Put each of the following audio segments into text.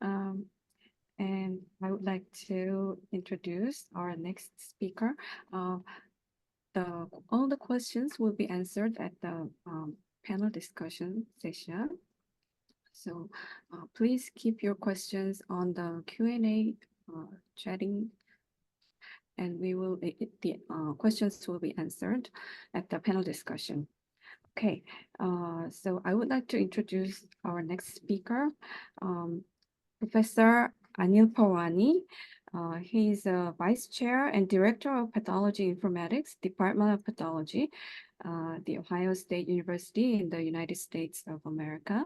Um, and I would like to introduce our next speaker. Uh, all the questions will be answered at the panel discussion session. So please keep your questions on the Q&A chatting, and the questions will be answered at the panel discussion. Okay, so I would like to introduce our next speaker, Professor Anil Parwani. He is a Vice Chair and Director of Pathology Informatics, Department of Pathology, the Ohio State University in the United States of America.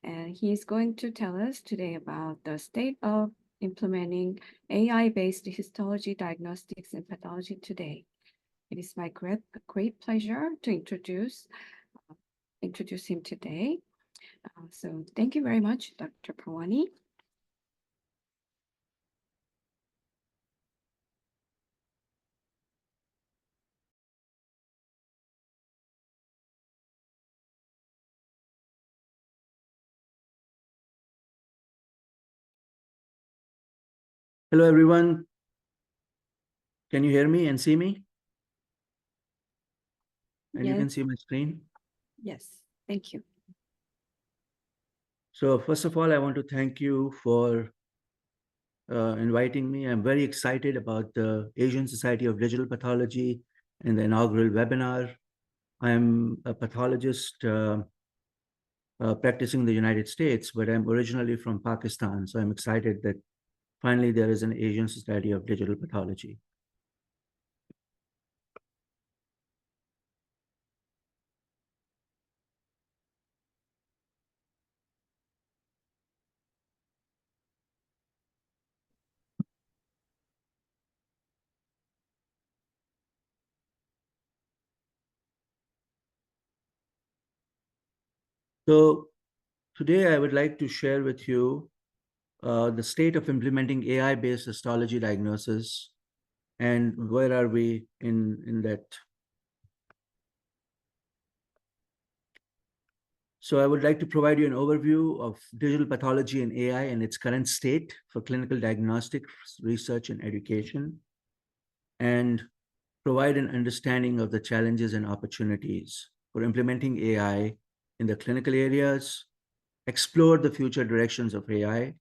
And he's going to tell us today about the state of implementing AI-based histology diagnostics in pathology today. It is my great pleasure to introduce him today. So thank you very much, Dr. Parwani. Hello, everyone. Can you hear me and see me? And you can see my screen? Yes, thank you. So first of all, I want to thank you for inviting me. I'm very excited about the Asian Society of Digital Pathology and the inaugural webinar. I'm a pathologist practicing in the United States, but I'm originally from Pakistan. So I'm excited that finally there is an Asian Society of Digital Pathology. So today I would like to share with you the state of implementing AI-based histology diagnosis and where are we in that. So I would like to provide you an overview of digital pathology and AI and its current state for clinical diagnostics, research, and education, and provide an understanding of the challenges and opportunities for implementing AI in the clinical areas, explore the future directions of AI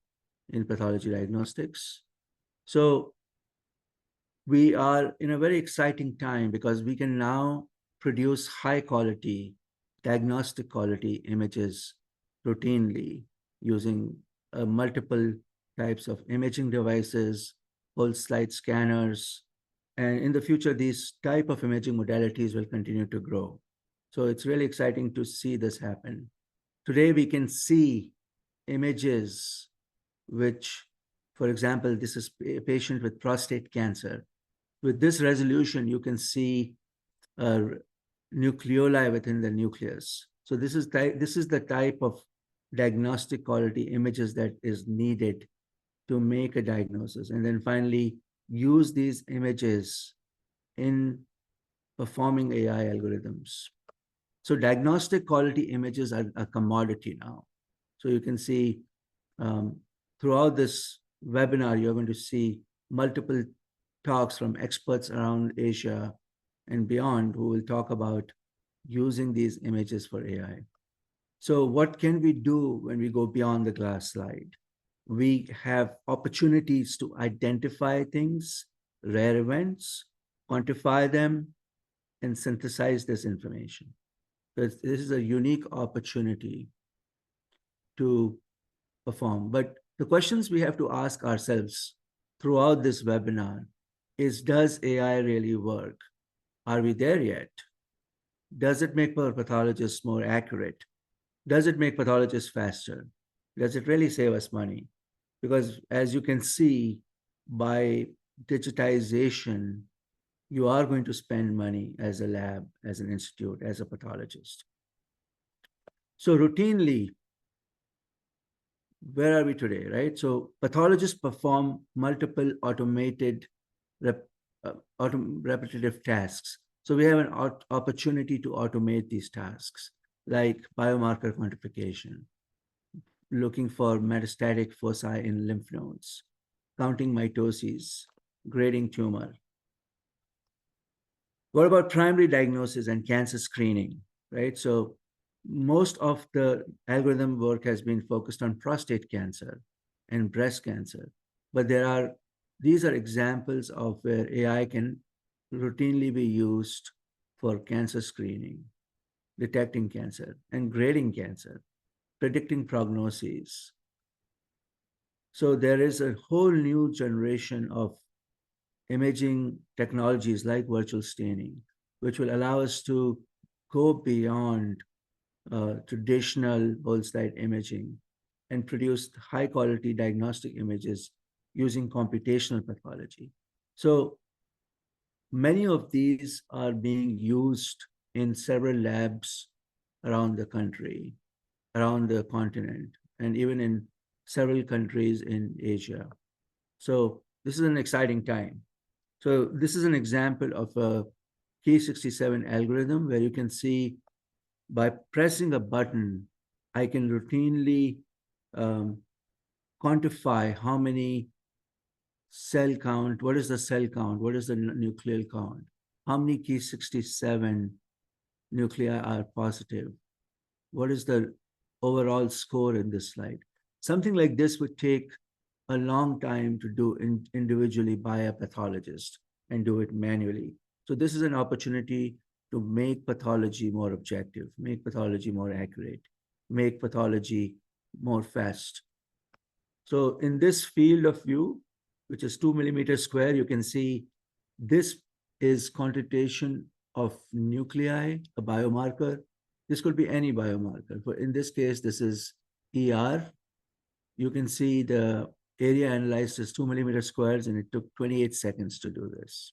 in pathology diagnostics. So we are in a very exciting time because we can now produce high quality, diagnostic quality images routinely using multiple types of imaging devices, whole slide scanners. And in the future, these type of imaging modalities will continue to grow. So it's really exciting to see this happen. Today, we can see images which, for example, this is a patient with prostate cancer. With this resolution, you can see nucleoli within the nucleus. So this is the type of diagnostic quality images that is needed to make a diagnosis. And then finally, use these images in performing AI algorithms. So diagnostic quality images are a commodity now. So you can see throughout this webinar, you're going to see multiple talks from experts around Asia and beyond who will talk about using these images for AI. So what can we do when we go beyond the glass slide? We have opportunities to identify things, rare events, quantify them, and synthesize this information. This is a unique opportunity to perform. But the questions we have to ask ourselves throughout this webinar is, does AI really work? Are we there yet? Does it make pathologists more accurate? Does it make pathologists faster? Does it really save us money? Because as you can see, by digitization, you are going to spend money as a lab, as an institute, as a pathologist. So routinely, where are we today, right? So pathologists perform multiple automated repetitive tasks. So we have an opportunity to automate these tasks, like biomarker quantification, looking for metastatic foci in lymph nodes, counting mitoses, grading tumor. What about primary diagnosis and cancer screening, right? So most of the algorithm work has been focused on prostate cancer and breast cancer, but these are examples of where AI can routinely be used for cancer screening, detecting cancer, and grading cancer, predicting prognoses. So there is a whole new generation of imaging technologies like virtual staining, which will allow us to go beyond traditional whole slide imaging and produce high quality diagnostic images using computational pathology. So many of these are being used in several labs around the country, around the continent, and even in several countries in Asia. So this is an exciting time. So this is an example of a Key67 algorithm where you can see by pressing a button, I can routinely um, quantify how many cell count, what is the cell count, what is the nuclear count, how many Key67 nuclei are positive, what is the overall score in this slide. Something like this would take a long time to do individually by a pathologist and do it manually. So this is an opportunity to make pathology more objective, make pathology more accurate, make pathology more fast. So in this field of view, which is 2 millimeters square, you can see this is quantitation of nuclei, a biomarker. This could be any biomarker. But in this case, this is ER. You can see the area analyzed is 2 millimeter squares, and it took 28 seconds to do this.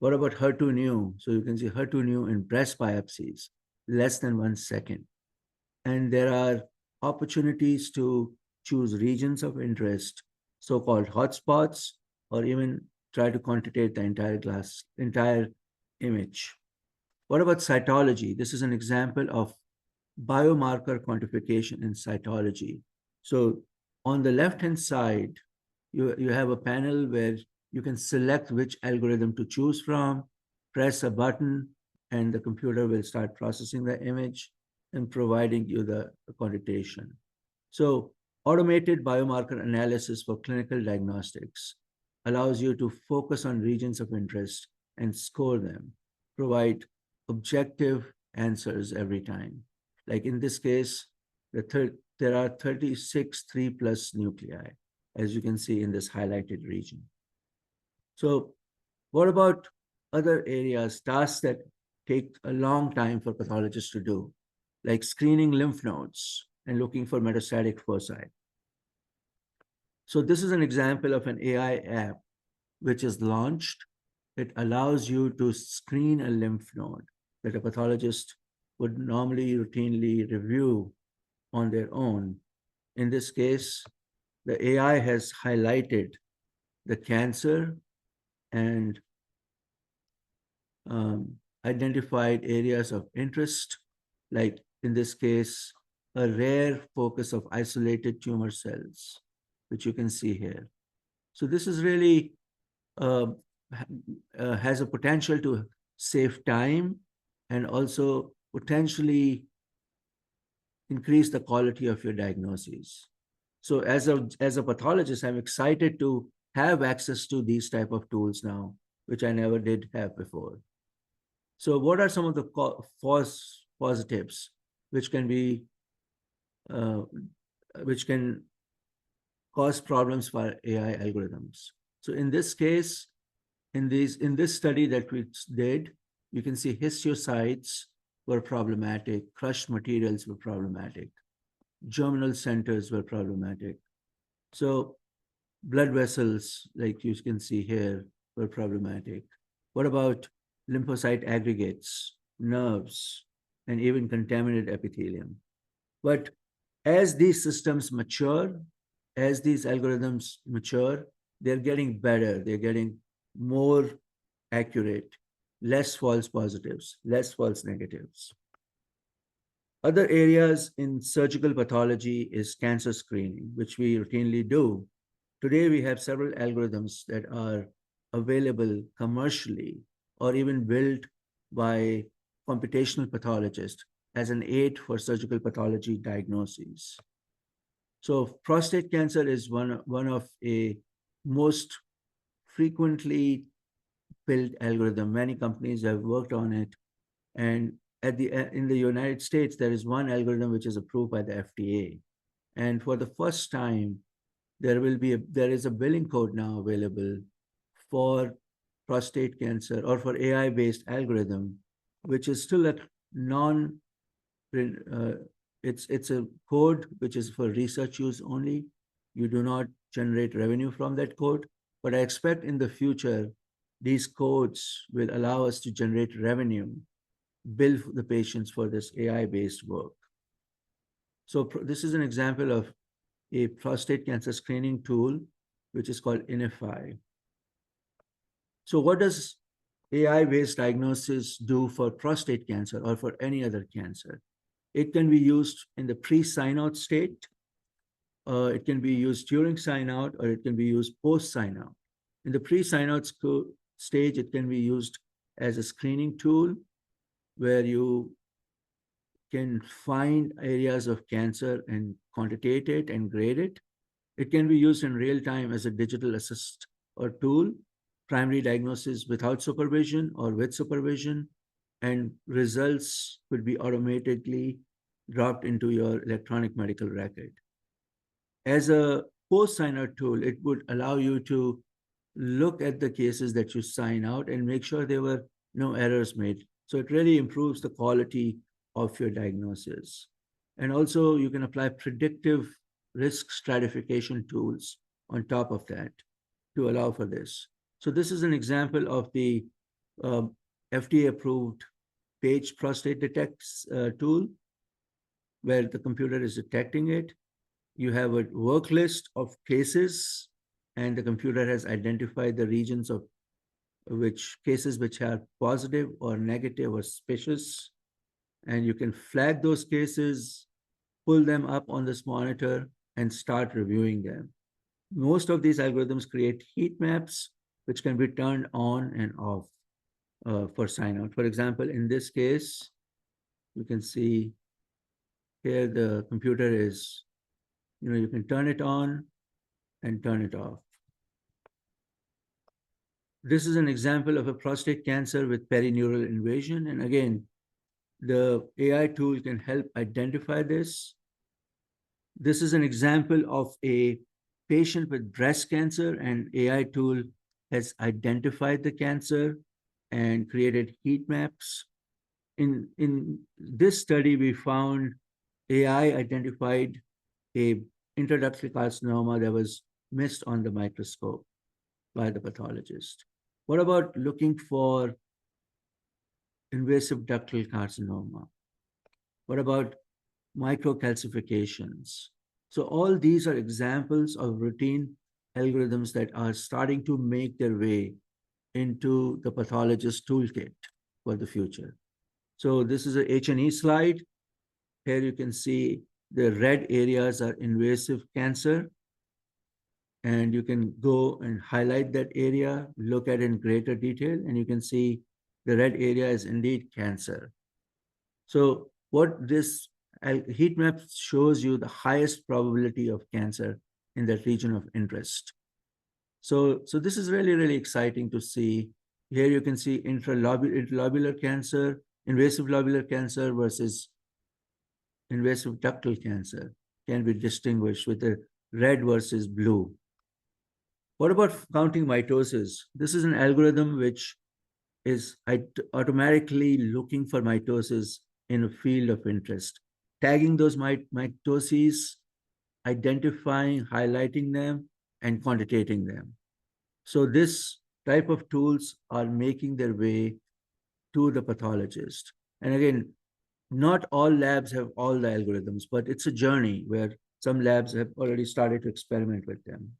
What about HER2/neu? So you can see HER2/neu in breast biopsies, less than 1 second. And there are opportunities to choose regions of interest, so-called hotspots, or even try to quantitate the entire image. What about cytology? This is an example of biomarker quantification in cytology. So on the left-hand side, you have a panel where you can select which algorithm to choose from, press a button, and the computer will start processing the image and providing you the quantitation. So automated biomarker analysis for clinical diagnostics allows you to focus on regions of interest and score them, provide objective answers every time. Like in this case, there are 36 3 plus nuclei, as you can see in this highlighted region. So what about other areas, tasks that take a long time for pathologists to do, like screening lymph nodes and looking for metastatic foci? So this is an example of an AI app which is launched. It allows you to screen a lymph node that a pathologist would normally routinely review on their own. In this case, the AI has highlighted the cancer and identified areas of interest, like in this case, a rare focus of isolated tumor cells, which you can see here. So this is really uh, has a potential to save time and also potentially increase the quality of your diagnoses. So as a pathologist, I'm excited to have access to these type of tools now, which I never did have before. So what are some of the false positives which can be uh, which can cause problems for AI algorithms? So in this case, in this study that we did, you can see histiocytes were problematic, crushed materials were problematic, germinal centers were problematic. So blood vessels, like you can see here, were problematic. What about lymphocyte aggregates, nerves, and even contaminated epithelium? But as these systems mature, as these algorithms mature, they're getting better, they're getting more accurate, less false positives, less false negatives. Other areas in surgical pathology is cancer screening, which we routinely do. Today, we have several algorithms that are available commercially or even built by computational pathologists as an aid for surgical pathology diagnoses. So prostate cancer is one of a most frequently built algorithm. Many companies have worked on it. And in the United States, there is one algorithm which is approved by the FDA. And for the first time, there is a billing code now available for prostate cancer or for AI-based algorithm, which is still a non uh, it's a code which is for research use only. You do not generate revenue from that code, but I expect in the future these codes will allow us to generate revenue, bill the patients for this AI-based work. So this is an example of a prostate cancer screening tool, which is called INIFY. So what does AI-based diagnosis do for prostate cancer or for any other cancer? It can be used in the pre-sign out state, it can be used during sign out, or it can be used post sign out. In the pre-sign out stage, it can be used as a screening tool where you can find areas of cancer and quantitate it and grade it. It can be used in real time as a digital assist or tool, primary diagnosis without supervision or with supervision, and results could be automatically dropped into your electronic medical record. As a post signer tool, it would allow you to look at the cases that you sign out and make sure there were no errors made. So it really improves the quality of your diagnosis. And also, you can apply predictive risk stratification tools on top of that to allow for this. So this is an example of the uh, FDA approved page prostate detects tool where the computer is detecting it. You have a work list of cases, and the computer has identified the regions of which cases which are positive or negative or suspicious. And you can flag those cases, pull them up on this monitor, and start reviewing them. Most of these algorithms create heat maps, which can be turned on and off for sign out. For example, in this case, you can see here the computer is, you can turn it on and turn it off. This is an example of a prostate cancer with perineural invasion. And again, the AI tool can help identify this. This is an example of a patient with breast cancer, and AI tool has identified the cancer and created heat maps. In this study, we found AI identified a introductory carcinoma that was missed on the microscope by the pathologist. What about looking for invasive ductal carcinoma? What about microcalcifications? So all these are examples of routine algorithms that are starting to make their way into the pathologist toolkit for the future. So this is a H&E slide. Here you can see the red areas are invasive cancer. And you can go and highlight that area, look at it in greater detail, and you can see the red area is indeed cancer. So what this heat map shows you the highest probability of cancer in that region of interest. So this is really, really exciting to see. Here you can see intralobular cancer, invasive lobular cancer versus invasive ductal cancer can be distinguished with the red versus blue. What about counting mitosis? This is an algorithm which is automatically looking for mitosis in a field of interest, tagging those mitoses, identifying, highlighting them, and quantitating them. So this type of tools are making their way to the pathologist. And again, not all labs have all the algorithms, but it's a journey where some labs have already started to experiment with them.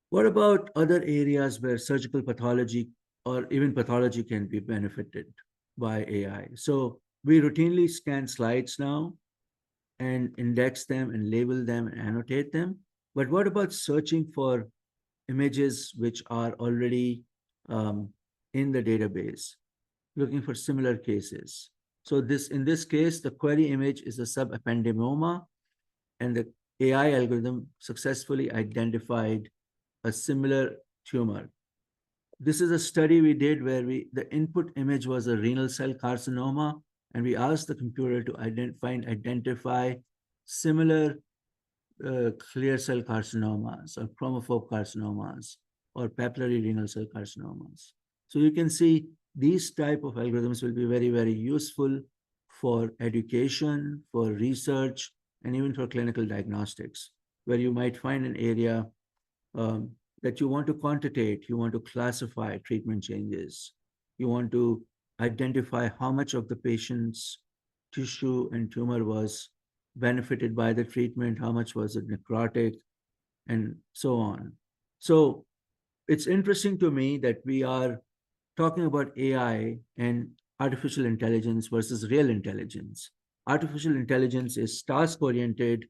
What about other areas where surgical pathology or even pathology can be benefited? by AI. So we routinely scan slides now and index them and label them and annotate them. But what about searching for images which are already in the database, looking for similar cases? So in this case, the query image is a subependymoma, and the AI algorithm successfully identified a similar tumor. This is a study we did where the input image was a renal cell carcinoma, and we asked the computer to identify similar clear cell carcinomas or chromophobe carcinomas or papillary renal cell carcinomas. So you can see these type of algorithms will be very, very useful for education, for research, and even for clinical diagnostics, where you might find an area um, that you want to quantitate, you want to classify treatment changes, you want to identify how much of the patient's tissue and tumor was benefited by the treatment, how much was it necrotic, and so on. So it's interesting to me that we are talking about AI and artificial intelligence versus real intelligence. Artificial intelligence is task oriented,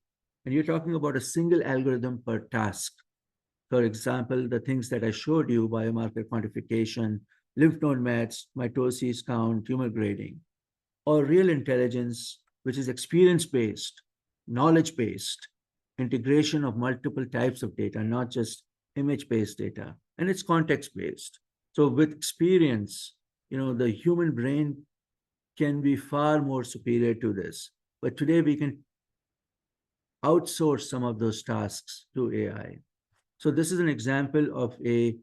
and you're talking about a single algorithm per task. For example, the things that I showed you, biomarker quantification, lymph node mets, mitosis count, tumor grading, or real intelligence, which is experience based, knowledge based, integration of multiple types of data, not just image based data, and it's context based. So with experience, the human brain can be far more superior to this. But today we can outsource some of those tasks to AI. So this is an example of a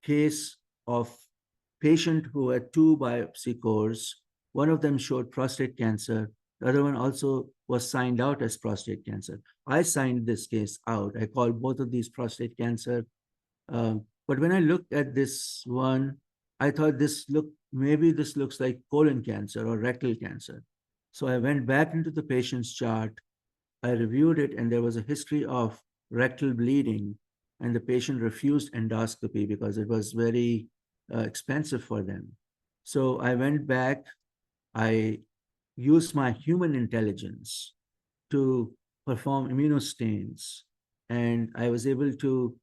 case of patient who had two biopsy cores. One of them showed prostate cancer. The other one also was signed out as prostate cancer. I signed this case out. I called both of these prostate cancer. But when I looked at this one, I thought maybe this looks like colon cancer or rectal cancer. So I went back into the patient's chart. I reviewed it, and there was a history of rectal bleeding, and the patient refused endoscopy because it was very expensive for them. So I went back, I used my human intelligence to perform immunostains, and I was able to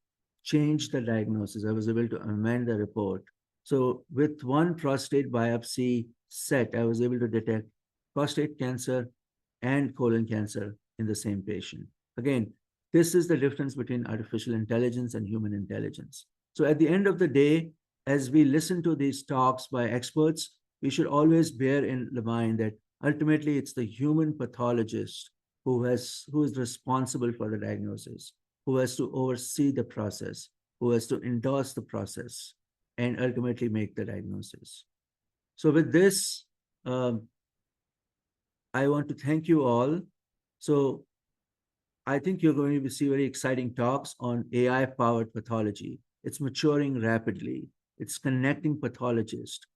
change the diagnosis. I was able to amend the report. So with one prostate biopsy set, I was able to detect prostate cancer and colon cancer in the same patient. Again, this is the difference between artificial intelligence and human intelligence. So at the end of the day, as we listen to these talks by experts, we should always bear in mind that ultimately it's the human pathologist who is responsible for the diagnosis, who has to oversee the process, who has to endorse the process, and ultimately make the diagnosis. So with this, I want to thank you all. So I think you're going to see very exciting talks on AI-powered pathology. It's maturing rapidly. It's connecting pathologists,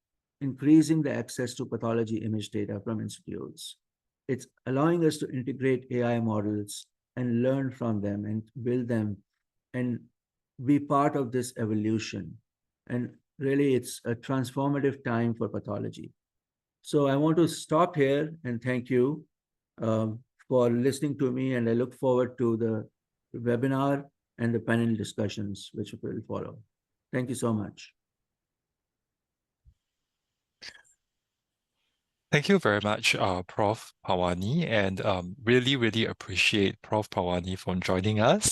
increasing the access to pathology image data from institutes. It's allowing us to integrate AI models and learn from them and build them and be part of this evolution. And really, it's a transformative time for pathology. So I want to stop here and thank you um, for listening to me, and I look forward to the webinar and the panel discussions which will follow. Thank you so much. Thank you very much, Prof. Parwani, and really, really appreciate Prof. Parwani for joining us.